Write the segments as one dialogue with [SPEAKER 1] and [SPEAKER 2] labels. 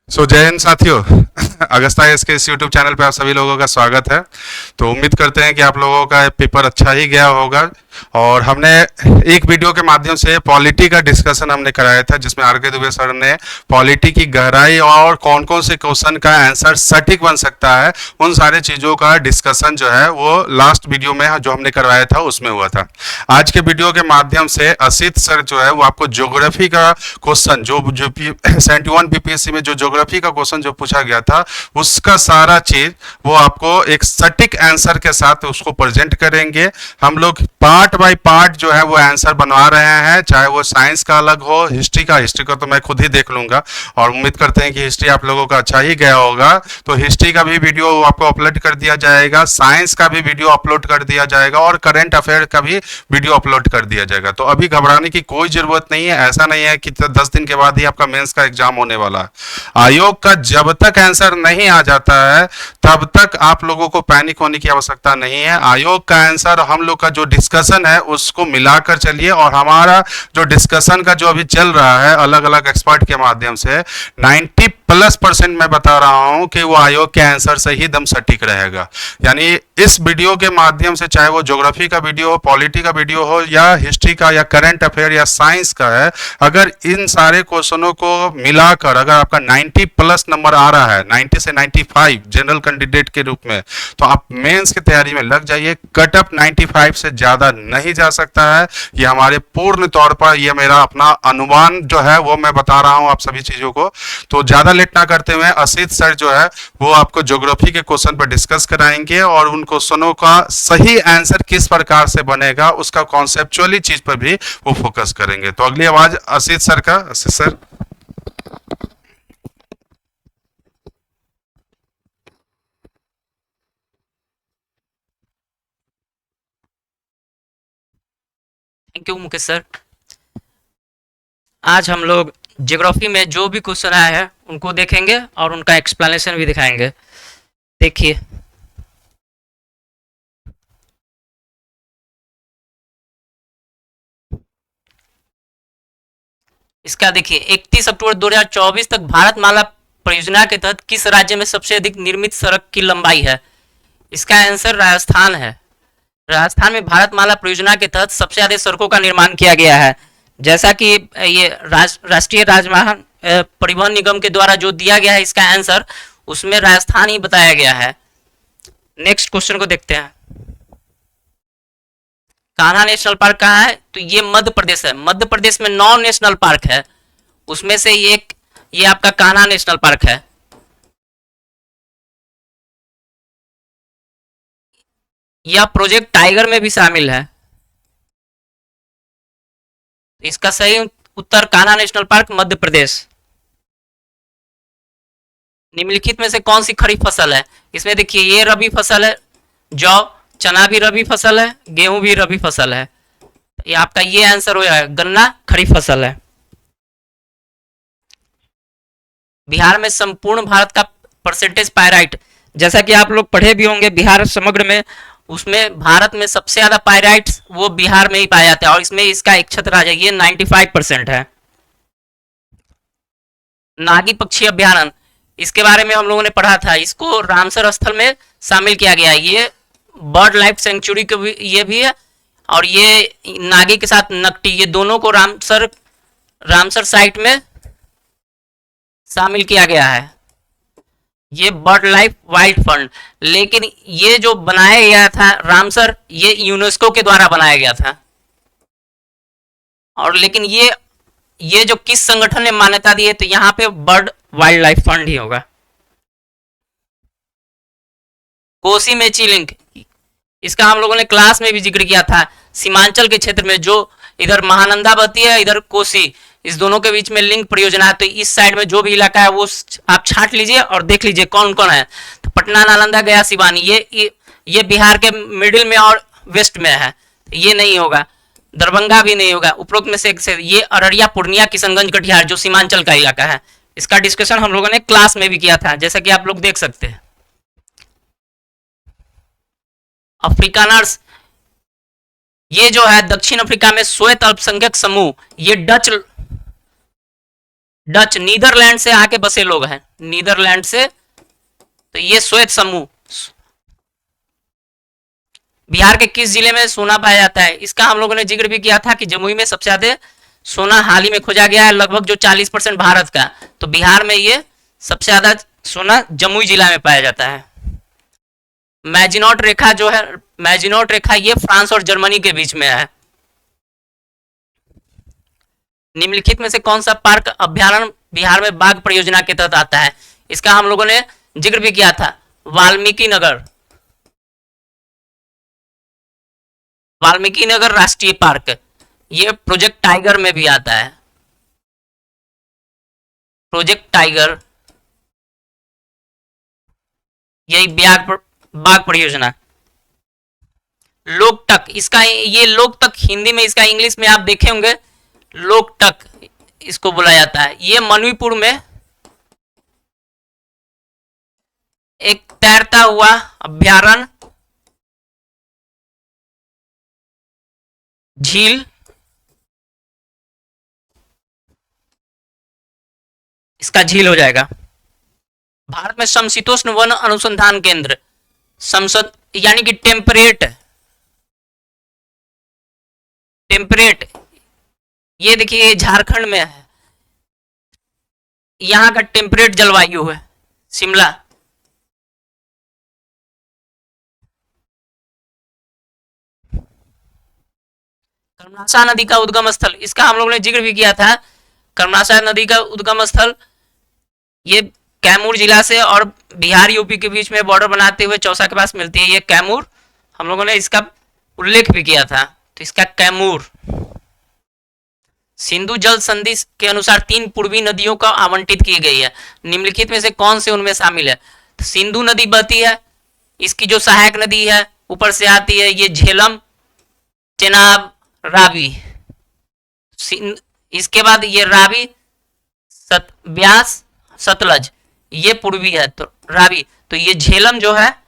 [SPEAKER 1] जय हिंद साथियों। Agusta S के इस यूट्यूब चैनल पे आप सभी लोगों का स्वागत है। तो उम्मीद करते हैं कि आप लोगों का पेपर अच्छा ही गया होगा। और हमने एक वीडियो के माध्यम से पॉलिटी का डिस्कशन हमने कराया था, जिसमें आर के दुबे सर ने पॉलिटी की गहराई और कौन कौन से क्वेश्चन का आंसर सटीक बन सकता है, उन सारे चीज़ों का डिस्कशन जो है वो लास्ट वीडियो में जो हमने करवाया था उसमें हुआ था। आज के वीडियो के माध्यम से असित सर जो है वो आपको ज्योग्राफी का क्वेश्चन जो जो 71 बीपीएससी में जो ज्योग्राफी का क्वेश्चन जो पूछा गया था, उसका सारा चीज वो आपको एक सटीक आंसर के साथ उसको प्रेजेंट करेंगे। हम लोग पार्ट बाय पार्ट जो है वो आंसर बनवा रहे हैं, चाहे वो साइंस का अलग हो, हिस्ट्री का तो मैं खुद ही देख लूंगा। और उम्मीद करते हैं कि हिस्ट्री आप लोगों का अच्छा ही गया होगा। तो हिस्ट्री का भी वीडियो आपको अपलोड कर दिया जाएगा, साइंस का भी वीडियो अपलोड कर दिया जाएगा, और करंट अफेयर का भी वीडियो अपलोड कर दिया जाएगा। तो अभी घबराने की कोई जरूरत नहीं है। ऐसा नहीं है कि 10 दिन के बाद ही आपका मेंस का एग्जाम होने वाला है। आयोग का जब तक आंसर नहीं आ जाता है तब तक आप लोगों को पैनिक होने की आवश्यकता नहीं है। आयोग का आंसर हम लोग का जो डिस्कशन है उसको मिलाकर चलिए, और हमारा जो डिस्कशन का जो अभी चल रहा है अलग अलग एक्सपर्ट के माध्यम से 90+% मैं बता रहा हूं कि वो आयोग के आंसर से ही दम सटीक रहेगा। यानी इस वीडियो के माध्यम से, चाहे वो ज्योग्राफी का वीडियो हो, पॉलिटी का वीडियो हो, या हिस्ट्री का, या करंट अफेयर, या साइंस का है, अगर इन सारे क्वेश्चनों को मिलाकर अगर आपका 90+ नंबर आ रहा है, 90 से 95 जनरल कैंडिडेट के रूप में, तो आप मेंस की तैयारी में लग जाइए। कटअप 95 से ज्यादा नहीं जा सकता है। ये हमारे पूर्ण तौर पर, ये मेरा अपना अनुमान जो है वो मैं बता रहा हूं आप सभी चीजों को। तो ज्यादा लेट ना करते हुए असित सर जो है वो आपको ज्योग्राफी के क्वेश्चन पर डिस्कस कराएंगे, और उन क्वेश्चनों का सही आंसर किस प्रकार से बनेगा उसका कॉन्सेप्चुअली चीज पर भी वो फोकस करेंगे। तो अगली आवाज असित सर का। Asit sir.
[SPEAKER 2] Thank you Mukesh sir. आज हम लोग ज्योग्राफी में जो भी क्वेश्चन आए हैं उनको देखेंगे और उनका एक्सप्लेनेशन भी दिखाएंगे। देखिए, इसका देखिए 31 अक्टूबर 2024 तक भारतमाला परियोजना के तहत किस राज्य में सबसे अधिक निर्मित सड़क की लंबाई है? इसका आंसर राजस्थान है। राजस्थान में भारतमाला परियोजना के तहत सबसे ज्यादा सड़कों का निर्माण किया गया है। जैसा कि ये राष्ट्रीय राजमार्ग परिवहन निगम के द्वारा जो दिया गया है इसका आंसर, उसमें राजस्थान ही बताया गया है। नेक्स्ट क्वेश्चन को देखते हैं। कान्हा नेशनल पार्क कहाँ है? तो ये मध्य प्रदेश है। मध्य प्रदेश में 9 नेशनल पार्क है, उसमें से एक ये आपका कान्हा नेशनल पार्क है। यह प्रोजेक्ट टाइगर में भी शामिल है। इसका सही उत्तर कान्हा नेशनल पार्क, मध्य प्रदेश। निम्नलिखित में से कौन सी खरीफ फसल है? इसमें देखिए ये रबी फसल है, जौ, चना भी रबी फसल है, गेहूं भी रबी फसल है। ये आपका ये आंसर हो जाएगा, गन्ना खरीफ फसल है। बिहार में संपूर्ण भारत का परसेंटेज पायराइट, जैसा कि आप लोग पढ़े भी होंगे बिहार समग्र में, उसमें भारत में सबसे ज्यादा पायराइट वो बिहार में ही पाया जाता है, और इसमें इसका एक छत्र राजा ये 95% है। नागी पक्षी अभ्यारण्य, इसके बारे में हम लोगों ने पढ़ा था, इसको रामसर स्थल में शामिल किया गया है। ये बर्ड लाइफ सेंचुरी के भी ये भी है, और ये नागी के साथ नकटी, ये दोनों को रामसर रामसर साइट में शामिल किया गया है। ये बर्ड लाइफ वाइल्ड फंड, लेकिन ये जो बनाया गया था रामसर, ये यूनेस्को के द्वारा बनाया गया था। और लेकिन ये जो किस संगठन ने मान्यता दी है, तो यहाँ पे बर्ड वाइल्ड लाइफ फंड ही होगा। कोसी मेची लिंक, इसका हम लोगों ने क्लास में भी जिक्र किया था। सीमांचल के क्षेत्र में जो इधर महानंदा बहती है, इधर कोसी, इस दोनों के बीच में लिंक परियोजना है। तो इस साइड में जो भी इलाका है वो आप छांट लीजिए और देख लीजिए कौन कौन है। तो पटना, नालंदा, गया, सिवानी, ये बिहार के मिडिल में और वेस्ट में है, ये नहीं होगा। दरभंगा भी नहीं होगा। उपरोक्त में से ये अररिया, पूर्णिया, किशनगंज, कटिहार जो सीमांचल का इलाका है, इसका डिस्कशन हम लोगों ने क्लास में भी किया था, जैसा कि आप लोग देख सकते हैं। अफ्रीकानर्स, ये जो है दक्षिण अफ्रीका में श्वेत अल्पसंख्यक समूह, ये डच, नीदरलैंड से आके बसे लोग हैं, नीदरलैंड से। तो ये श्वेत समूह। बिहार के किस जिले में सोना पाया जाता है? इसका हम लोगों ने जिक्र भी किया था कि जमुई में सबसे ज्यादा सोना हाल ही में खोजा गया है, लगभग जो 40% भारत का। तो बिहार में ये सबसे ज्यादा सोना जमुई जिला में पाया जाता है। मैजिनॉट रेखा जो है, मैजिनॉट रेखा ये फ्रांस और जर्मनी के बीच में है। निम्नलिखित में से कौन सा पार्क अभ्यारण्य बिहार में बाघ परियोजना के तहत आता है? इसका हम लोगों ने जिक्र भी किया था, वाल्मीकि नगर, वाल्मीकि नगर राष्ट्रीय पार्क। ये प्रोजेक्ट टाइगर में भी आता है, प्रोजेक्ट टाइगर, यही बाघ परियोजना। लोकटक, इसका ये लोकटक हिंदी में, इसका इंग्लिश में आप देखे होंगे लोकटक इसको बोला जाता है। ये मणिपुर में एक तैरता हुआ अभ्यारण्य झील, इसका झील हो जाएगा। भारत में समशीतोष्ण वन अनुसंधान केंद्र, संसद यानी कि टेम्परेट, टेम्परेट, ये देखिए झारखंड में है, यहां का टेम्परेट जलवायु है, शिमला। कर्मनाशा नदी का उद्गम स्थल, इसका हम लोगों ने जिक्र भी किया था। कर्मनाशा नदी का उद्गम स्थल ये कैमूर जिला से और बिहार यूपी के बीच में बॉर्डर बनाते हुए चौसा के पास मिलती है। ये कैमूर, हम लोगों ने इसका उल्लेख भी किया था, तो इसका कैमूर। सिंधु जल संधि के अनुसार 3 पूर्वी नदियों का आवंटित की गई है, निम्नलिखित में से कौन से उनमें शामिल है? तो सिंधु नदी बहती है, इसकी जो सहायक नदी है ऊपर से आती है, ये झेलम, चेनाब, रावी। इसके बाद ये रावी, ब्यास, सतलज, ये पूर्वी है, तो रावी। तो ये झेलम जो है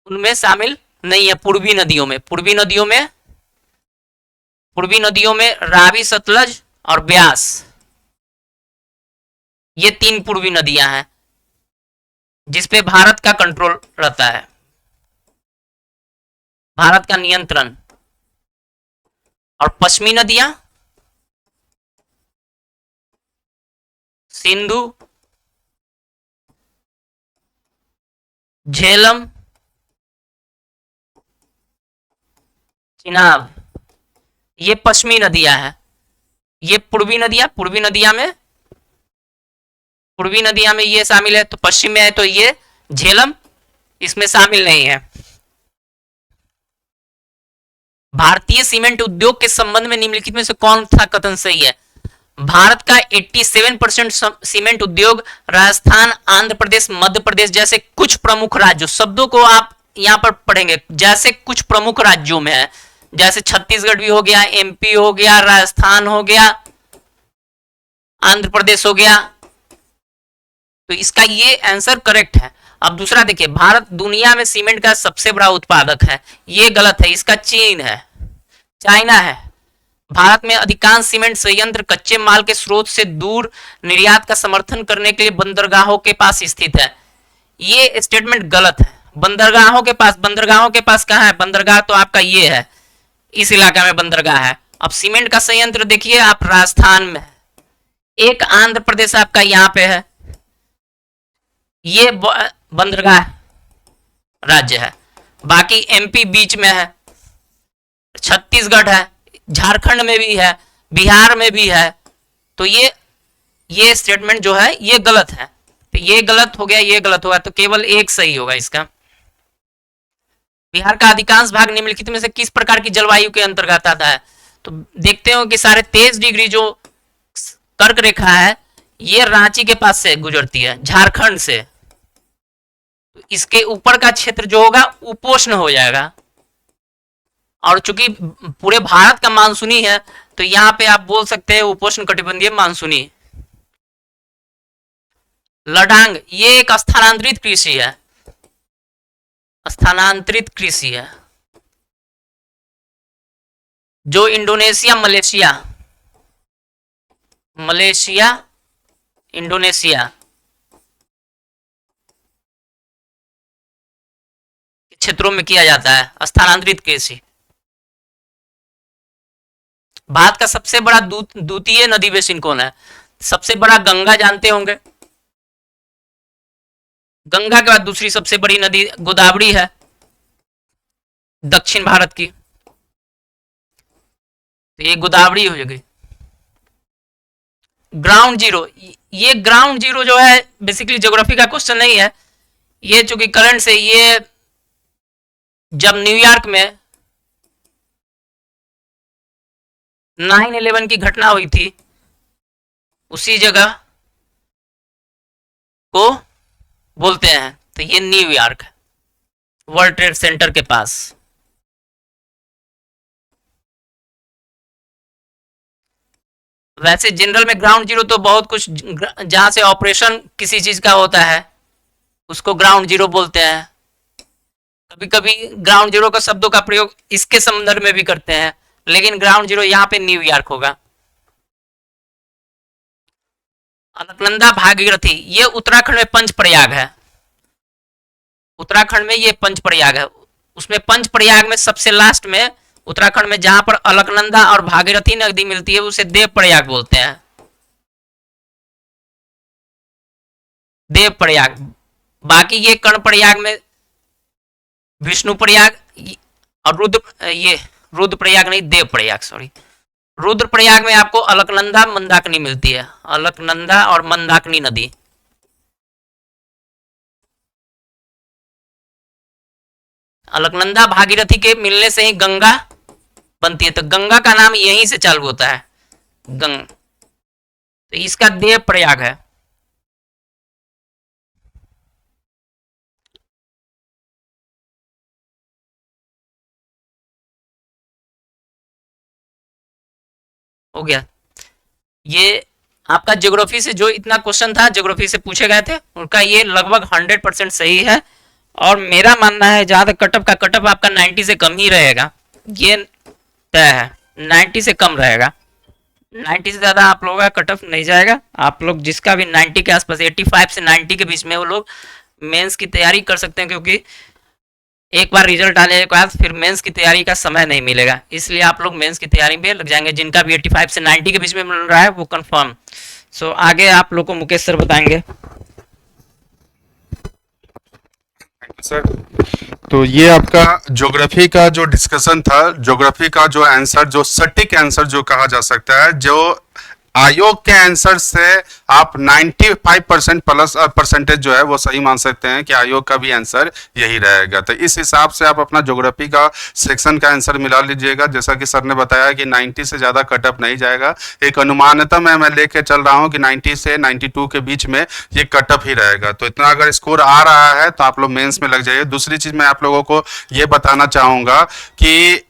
[SPEAKER 2] उनमें शामिल नहीं है पूर्वी नदियों में। पूर्वी नदियों में रावी, सतलज और ब्यास, ये 3 पूर्वी नदियां हैं जिसपे भारत का कंट्रोल रहता है, भारत का नियंत्रण। और पश्चिमी नदियां सिंधु, झेलम, चिनाब, ये पश्चिमी नदियां हैं। ये पूर्वी नदियां में ये शामिल है, तो पश्चिम में है, तो ये झेलम इसमें शामिल नहीं है। भारतीय सीमेंट उद्योग के संबंध में निम्नलिखित में से कौन सा कथन सही है? भारत का 87% सीमेंट उद्योग राजस्थान, आंध्र प्रदेश, मध्य प्रदेश जैसे कुछ प्रमुख राज्यों, शब्दों को आप यहां पर पढ़ेंगे, जैसे कुछ प्रमुख राज्यों में है, जैसे छत्तीसगढ़ भी हो गया, एमपी हो गया, राजस्थान हो गया, आंध्र प्रदेश हो गया। तो इसका ये आंसर करेक्ट है। अब दूसरा देखिए, भारत दुनिया में सीमेंट का सबसे बड़ा उत्पादक है, ये गलत है, इसका चीन है, चाइना है। भारत में अधिकांश सीमेंट संयंत्र कच्चे माल के स्रोत से दूर निर्यात का समर्थन करने के लिए बंदरगाहों के पास स्थित है, ये स्टेटमेंट गलत है। बंदरगाहों के पास कहाँ है? बंदरगाह तो आपका ये है, इस इलाका में बंदरगाह है। अब सीमेंट का संयंत्र देखिए आप राजस्थान में है, एक आंध्र प्रदेश आपका यहाँ पे है, ये बंदरगाह राज्य है, बाकी एमपी बीच में है, छत्तीसगढ़ है, झारखंड में भी है, बिहार में भी है। तो ये स्टेटमेंट जो है ये गलत है, तो ये गलत हो गया, ये गलत होगा, तो केवल एक सही होगा इसका। बिहार का अधिकांश भाग निम्नलिखित में से किस प्रकार की जलवायु के अंतर्गत आता है? तो देखते हो कि सारे 23 डिग्री जो कर्क रेखा है ये रांची के पास से गुजरती है, झारखंड से। तो इसके ऊपर का क्षेत्र जो होगा उपोष्ण हो जाएगा, और चूंकि पूरे भारत का मानसूनी है तो यहां पे आप बोल सकते हैं उपोष्ण कटिबंधीय मानसूनी। लडांग ये एक स्थानांतरित कृषि है, स्थानांतरित कृषि है जो इंडोनेशिया, मलेशिया इंडोनेशिया के क्षेत्रों में किया जाता है स्थानांतरित कृषि। भारत का सबसे बड़ा द्वितीय नदी बेसिन कौन है? सबसे बड़ा गंगा जानते होंगे, गंगा के बाद दूसरी सबसे बड़ी नदी गोदावरी है दक्षिण भारत की, तो ये गोदावरी हो जाएगी। ग्राउंड जीरो, ये ग्राउंड जीरो जो है बेसिकली ज्योग्राफी का क्वेश्चन नहीं है, ये चूंकि करंट से ये जब न्यूयॉर्क में 9/11 की घटना हुई थी उसी जगह को बोलते हैं, तो ये न्यूयॉर्क है वर्ल्ड ट्रेड सेंटर के पास। वैसे जनरल में ग्राउंड जीरो तो बहुत कुछ जहां से ऑपरेशन किसी चीज का होता है उसको ग्राउंड जीरो बोलते हैं। कभी कभी ग्राउंड जीरो का शब्दों का प्रयोग इसके संदर्भ में भी करते हैं, लेकिन ग्राउंड जीरो यहाँ पे न्यूयॉर्क होगा। अलकनंदा भागीरथी, ये उत्तराखंड में पंचप्रयाग है, उत्तराखंड में ये पंचप्रयाग है, उसमें पंचप्रयाग में सबसे लास्ट में उत्तराखंड में जहां पर अलकनंदा और भागीरथी नदी मिलती है उसे देवप्रयाग बोलते हैं, देवप्रयाग। बाकी ये कर्णप्रयाग में विष्णुप्रयाग और रुद्रप्रयाग नहीं, देवप्रयाग सॉरी, रुद्रप्रयाग में आपको अलकनंदा मंदाकिनी मिलती है, अलकनंदा और मंदाकिनी नदी। अलकनंदा भागीरथी के मिलने से ही गंगा बनती है, तो गंगा का नाम यहीं से चालू होता है गंग, तो इसका देव प्रयाग है। हो गया। ये आपका ज्योग्राफी से जो इतना क्वेश्चन था ज्योग्राफी से पूछे गए थे उनका ये लगभग 100% सही है, और मेरा मानना है जहां तक कटअप आपका 90 से कम ही रहेगा, ये तय है 90 से कम रहेगा, 90 से ज़्यादा आप लोगों का कटअप नहीं जाएगा। आप लोग जिसका भी 90 के आसपास 85 से 90 के बीच में वो लोग मेंस की तैयारी कर सकते हैं, क्योंकि एक बार रिजल्ट आने के बाद फिर मेंस की तैयारी का समय नहीं मिलेगा, इसलिए आप लोग मेंस की तैयारी में लग जाएंगे। जिनका भी 85 से 90 के बीच में मिल रहा है वो कंफर्म। सो आगे आप लोग को मुकेश सर बताएंगे।
[SPEAKER 1] सर, तो ये आपका ज्योग्राफी का जो डिस्कशन था, ज्योग्राफी का जो आंसर, जो सटीक आंसर जो कहा जा सकता है, जो आयोग के आंसर से आप 95% प्लस परसेंटेज जो है वो सही मान सकते हैं कि आयोग का भी आंसर यही रहेगा। तो इस हिसाब से आप अपना ज्योग्राफी का सेक्शन का आंसर मिला लीजिएगा। जैसा कि सर ने बताया कि 90 से ज़्यादा कटअप नहीं जाएगा, एक अनुमानता मैं लेके चल रहा हूँ कि 90 से 92 के बीच में ये कटअप ही रहेगा। तो इतना अगर स्कोर आ रहा है तो आप लोग मेंस में लग जाइए। दूसरी चीज़ मैं आप लोगों को ये बताना चाहूँगा कि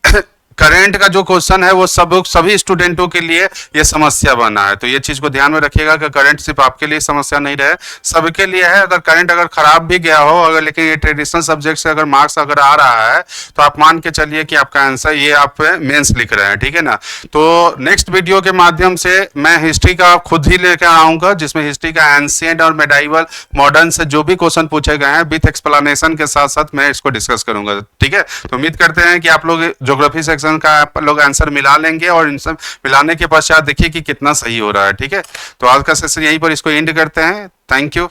[SPEAKER 1] करंट का जो क्वेश्चन है वो सभी स्टूडेंटों के लिए ये समस्या बना है, तो ये चीज को ध्यान में रखिएगा कि करंट सिर्फ आपके लिए समस्या नहीं रहे, सबके लिए है। अगर करंट अगर खराब भी गया हो, अगर लेकिन ये ट्रेडिशनल सब्जेक्ट से अगर मार्क्स अगर आ रहा है तो आप मान के चलिए कि आपका आंसर ये आप मेंस लिख रहे हैं, ठीक है ना। तो नेक्स्ट वीडियो के माध्यम से मैं हिस्ट्री का खुद ही लेकर आऊंगा, जिसमें हिस्ट्री का एंशिएंट और मेडाइवल मॉडर्न से जो भी क्वेश्चन पूछे गए हैं विथ एक्सप्लेनेशन के साथ साथ मैं इसको डिस्कस करूंगा, ठीक है। तो उम्मीद करते हैं कि आप लोग ज्योग्राफी सेक्शन का आप लोग आंसर मिला लेंगे, और इन सब मिलाने के पश्चात देखिए कि कितना सही हो रहा है, ठीक है। तो आज का सेशन यहीं पर इसको एंड करते हैं। Thank you.